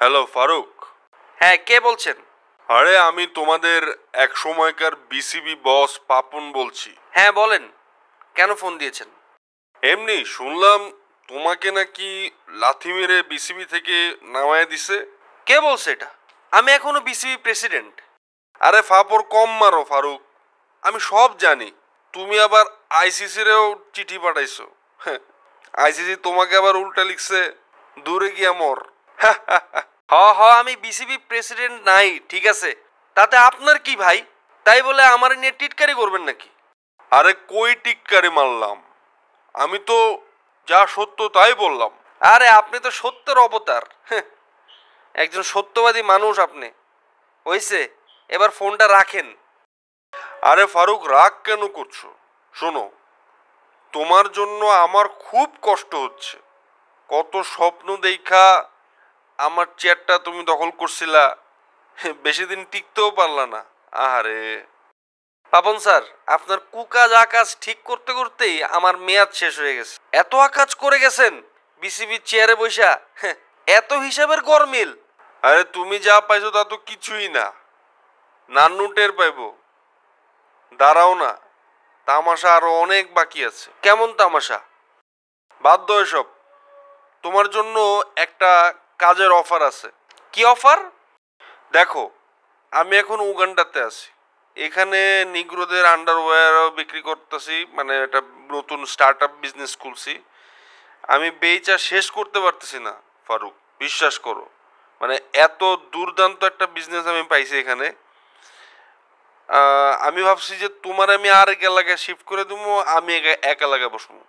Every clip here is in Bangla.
হ্যালো ফারুক। হ্যাঁ, কে বলছেন? আরে আমি তোমাদের এক সময়কার বিসিবি বস পাপন বলছি। হ্যাঁ বলেন, কেন ফোন দিয়েছেন? এমনি শুনলাম তোমাকে নাকি লাথি মেরে বিসিবি থেকে নামায় দিছে। কে বলছে এটা? আমি এখনো বিসিবি প্রেসিডেন্ট। আরে ফাপড় কম মারো ফারুক, আমি সব জানি। তুমি আবার আইসিসিরেও চিঠি পাঠাইছো। আইসিসি তোমাকে আবার উল্টা লিখছে, দূরে গিয়া মর। আমি বিসিবি প্রেসিডেন্ট নাই, ঠিক আছে, তাতে আপনার কি ভাই? তাই বলে আমার নিয়ে টিটকারি করবেন নাকি? আরে কই টিটকারি মারলাম, আমি তো যা সত্য তাই বললাম। আরে আপনি তো সত্যের অবতার। একজন সত্যবাদী মানুষ আপনি। হইছে, এবার ফোনটা রাখেন। আরে ফারুক রাগ কেন করছো? শোনো, তোমার জন্য আমার খুব কষ্ট হচ্ছে। কত স্বপ্ন দেখা আমার চেয়ারটা তুমি দখল করছিলা, বেশি দিন টিকতেও পারলা না। আরে পাপন স্যার, আপনার কুকাজ আকাজ ঠিক করতে করতেই আমার মেয়াদ শেষ হয়ে গেছে। এত আকাজ করে গেছেন বিসিবি চেয়ারে বৈশা, এত হিসাবের গরমিল। আরে তুমি যা পাইছো তা তো কিছুই না, নান্নু টের পাইবো। দাঁড়াও না, তামাশা আরো অনেক বাকি আছে। কেমন তামাশা? বাধ্য এসব, তোমার জন্য একটা কাজের অফার আছে। কি অফার? দেখো, আমি এখন উগান্ডাতে আছি। এখানে নিগ্রোদের আন্ডারওয়্যারও বিক্রি করতেছি, মানে একটা নতুন স্টার্ট আপ বিজনেস খুলছি। আমি বেচা শেষ করতে পারতেছি না ফারুক, বিশ্বাস করো। মানে এত দুর্দান্ত একটা বিজনেস আমি পাইছি এখানে। আমি ভাবছি যে তোমার আমি আর এক এলাকায় শিফট করে দেবো, আমি এক এলাকায় বসবো।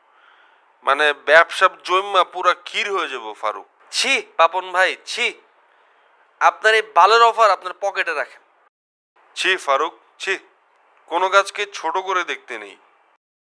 মানে ব্যবসা জমা পুরা ক্ষীর হয়ে যাবো ফারুক। ছি পাপন ভাই, ছি। আপনার এই বালের অফার আপনার পকেটে রাখেন। ছি ফারুক, ছি। কোনো কাজকে ছোট করে দেখতে নেই।